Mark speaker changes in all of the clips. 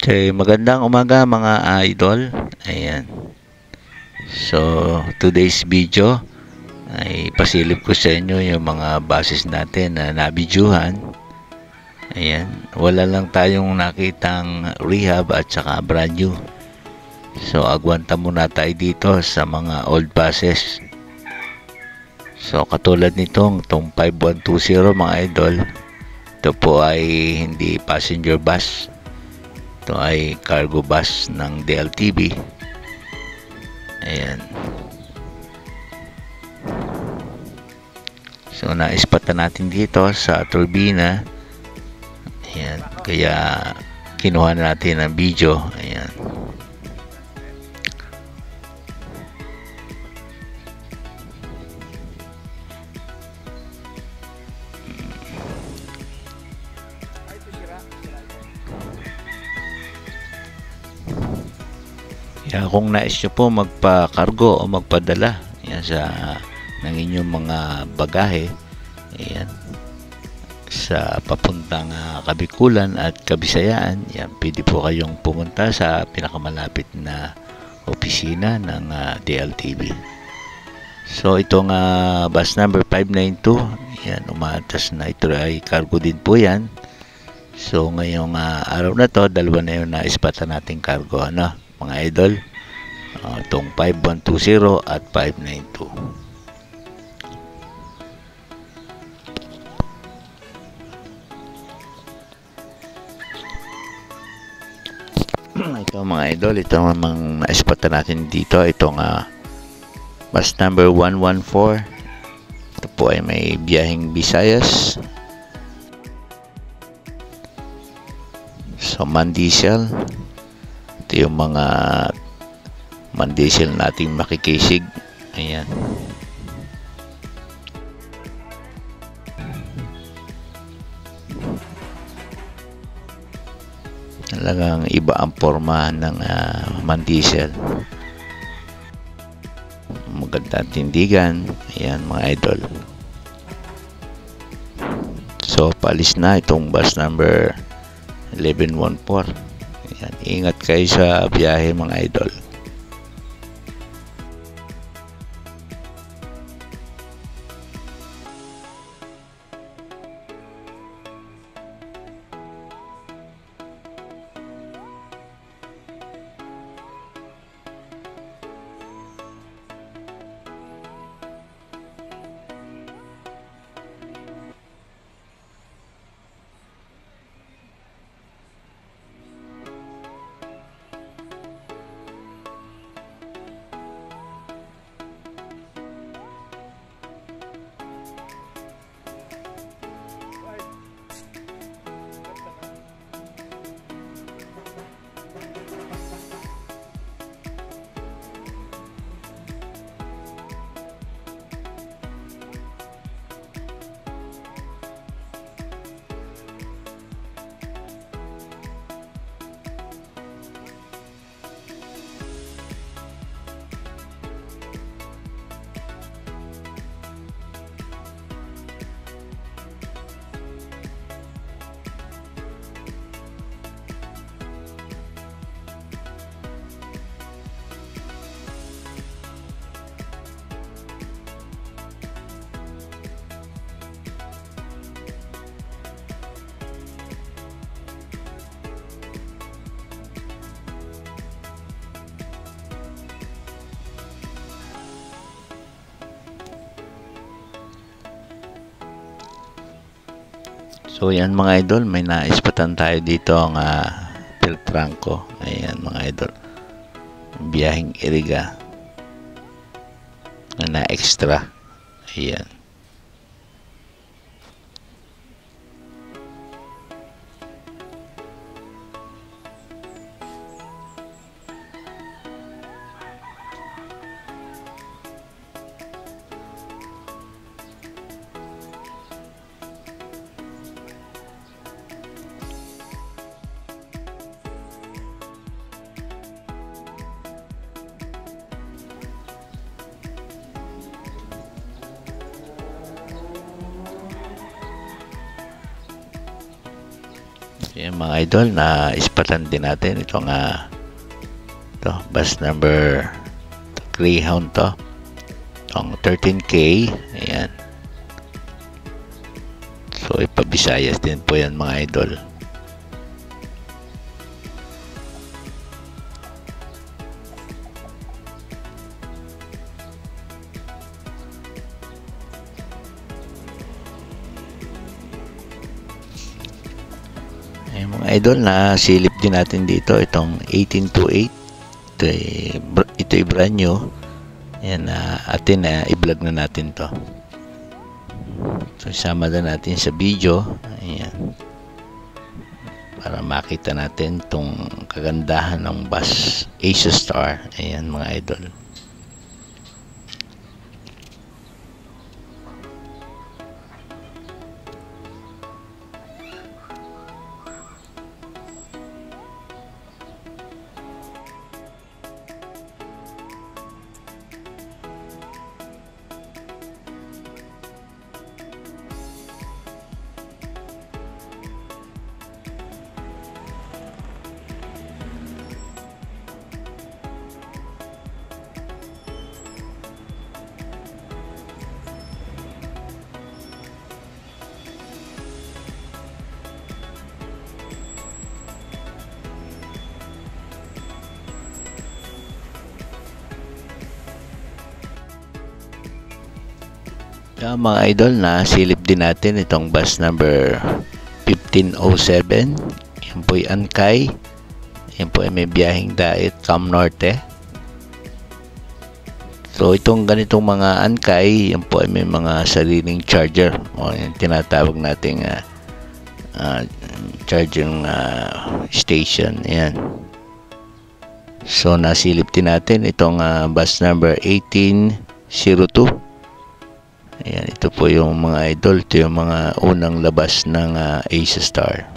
Speaker 1: Okay, magandang umaga mga idol. Ayan. So, today's video ay pasilip ko sa inyo yung mga bases natin na nabidyuhan. Ayan. Wala lang tayong nakitang rehab at saka brand new. So, agwanta muna tayo dito sa mga old bases. So, katulad nitong 5120 mga idol. Ito po ay hindi passenger bus. Ito ay cargo bus ng DLTV. Ayan. So, naispatan natin dito sa turbina. Ayan. Kaya, kinuha natin ang video. Ayan. Kaya kung nais nyo po magpa-cargo o magpadala yan sa ng inyong mga bagahe, ayan, sa papuntang Kabikulan at Kabisayaan, yan, pwede po kayong pumunta sa pinakamalapit na opisina ng DLTV. So itong bus number 592, yan, umaatas na. Ito ay cargo din po yan. So ngayong araw na to, dalawa na yung naispatan nating cargo, ano mga idol, itong 5120 at 592. Ito mga idol, ito namang naispatan natin dito, itong bus number 114. Ito po ay may biyaheng Visayas. So Mandisel. Ito yung mga Mandisel nating makikisig. Ayan. Talagang iba ang forma ng Mandisel. Magandang tindigan. Ayan mga idol. So paalis na itong bus number 1114. Ayan, ingat kayo sa biyahe mga idol. So yan mga idol, may naispatan tayo dito ang Peltranco. Ayan mga idol, biyaheng Iriga na extra. Ayan. Yan mga idol, na ispatan din natin itong ito, bus number Greyhound to. Itong 13K. Ayan. So ipabisayas din po yan mga idol. Ayan mga idol, na silip din natin dito itong 1828. Ito'y brand new. Ayan, atin i-vlog na natin to. So isama na natin sa video. Ayan, para makita natin itong kagandahan ng bus Asia Star. Ayan mga idol. Mga idol, na silip din natin itong bus number 1507. Yan po ay Ankay. Yan po ay may biyaheng Dait, Cam Norte. So itong ganitong mga Ankay, yan po ay may mga sariling charger. O yan tinatawag nating charging station. Yan. So nasilip din natin itong bus number 1802. Ayan, ito po yung mga idol. Ito yung mga unang labas ng Asia Star.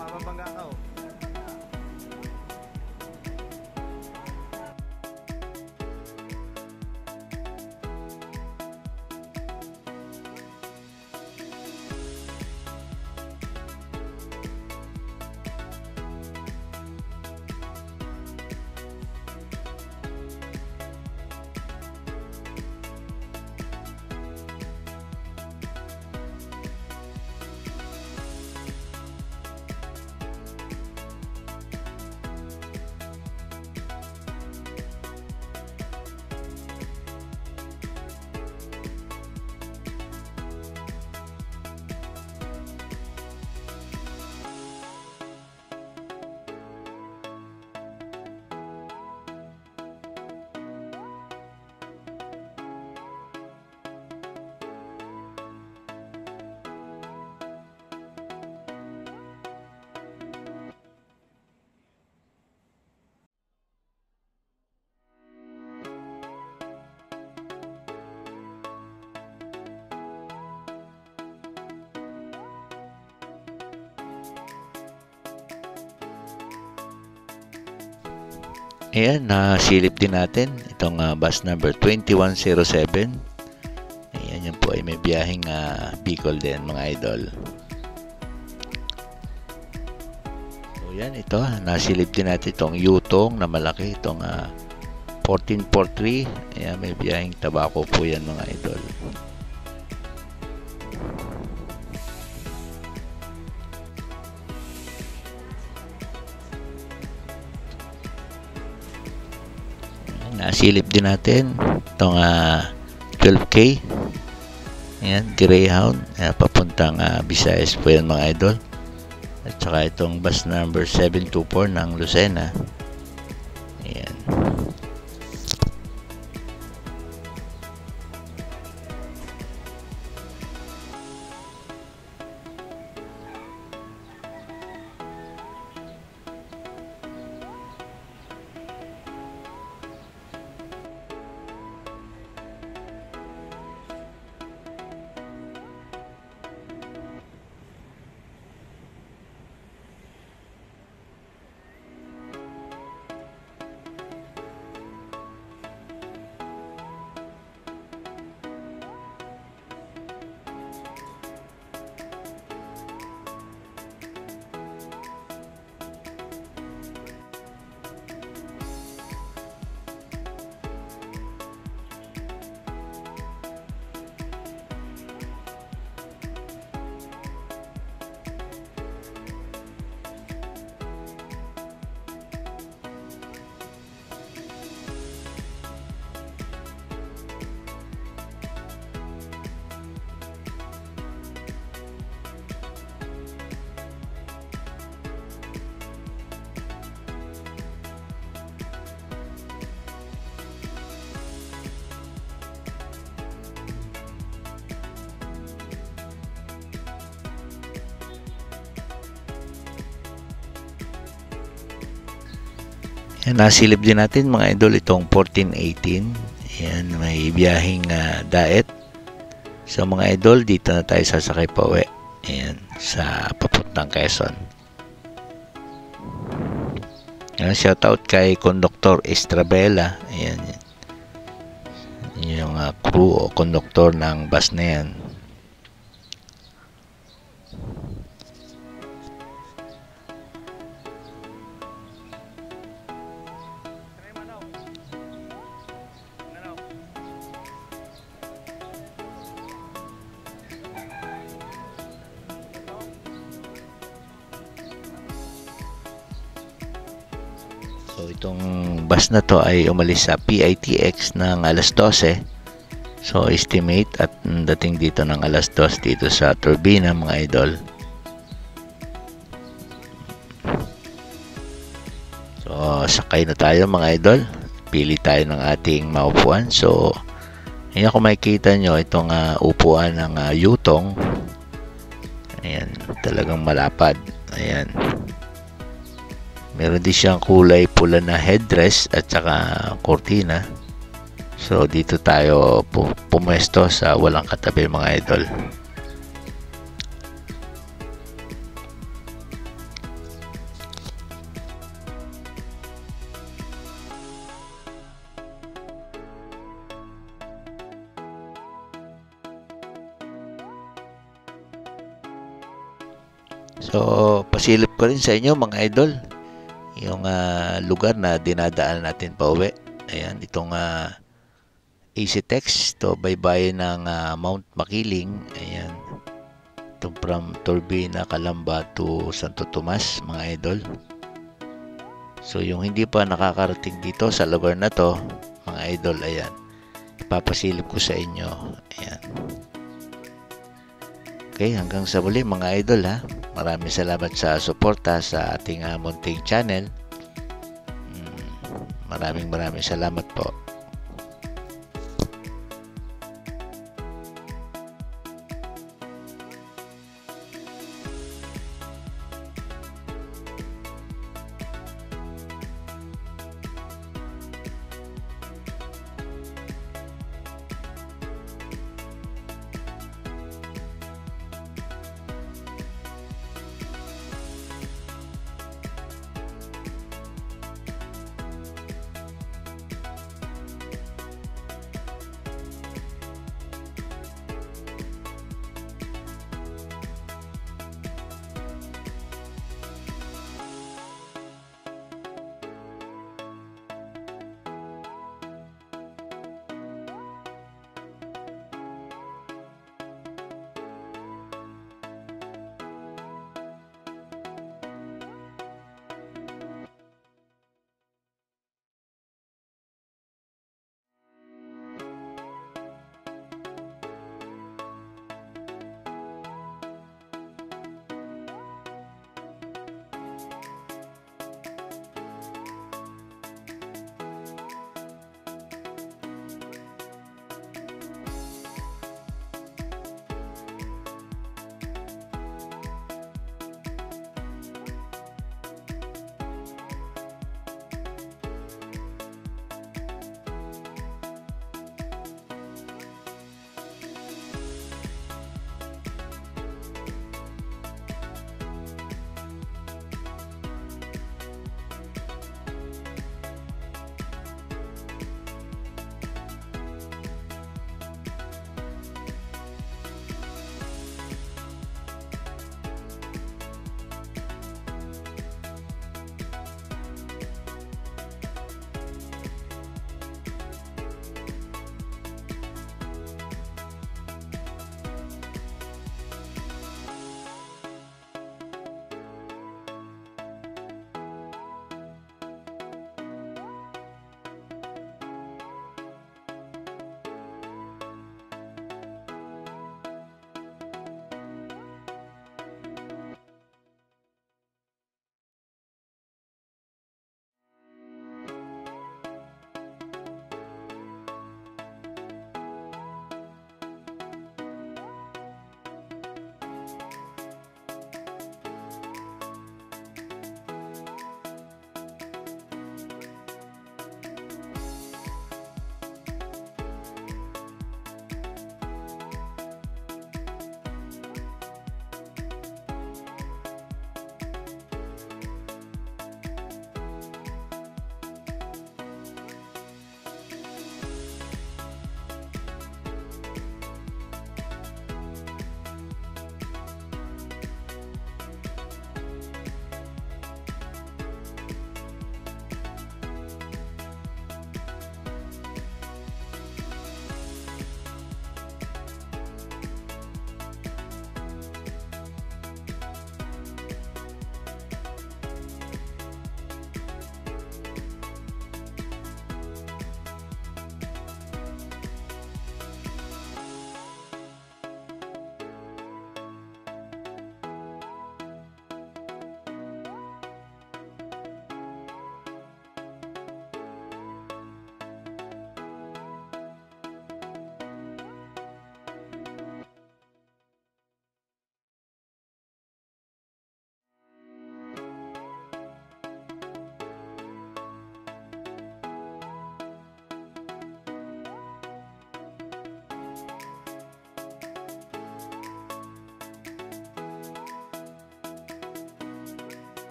Speaker 2: Mababangga ka oh.
Speaker 1: Ayan, nasilip din natin itong bus number 2107. Ayan, yan po ay may biyaheng Bicol din mga idol. So yan, ito, nasilip din natin itong Yutong na malaki, itong 1443. Ayan, may biyaheng Tabaco po yan mga idol. Nasilip din natin itong 12K. Ayan, Greyhound. Ayan, papuntang Visayas po yan mga idol. At saka itong bus number 724 ng Lucena. Ayan. Yan, nasilip din natin mga idol itong 1418. Yan, may biyaheng daet. So mga idol, dito na tayo sasakay pa uwi. Ayan, sa papuntang Quezon. Yan, shoutout kay Conductor Estrabela. Ayan, yung crew o conductor ng bus na yan. So itong bus na to ay umalis sa PITX ng alas 12. So estimate at dating dito ng alas 2 dito sa Turbina mga idol. So sakay na tayo mga idol. Pili tayo ng ating maupuan. So ayan, kung makikita nyo itong upuan ng Yutong. Ayan, talagang malapad. Ayan. Meron din siyang kulay pula na headrest at saka kortina. So dito tayo pumwesto sa walang katabi mga idol. So pasilip ko rin sa inyo mga idol yung lugar na dinadaan natin pa uwi. Ayan, itong EasyTex to baybayin ng Mount Makiling. Ayan, itong from Turbina, Calamba to Santo Tomas mga idol. So yung hindi pa nakakarating dito sa lugar na to mga idol, ayan, ipapasilip ko sa inyo. Ayan. Okay, hanggang sa muli mga idol ha. Maraming salamat sa suporta sa ating munting channel. Maraming salamat po.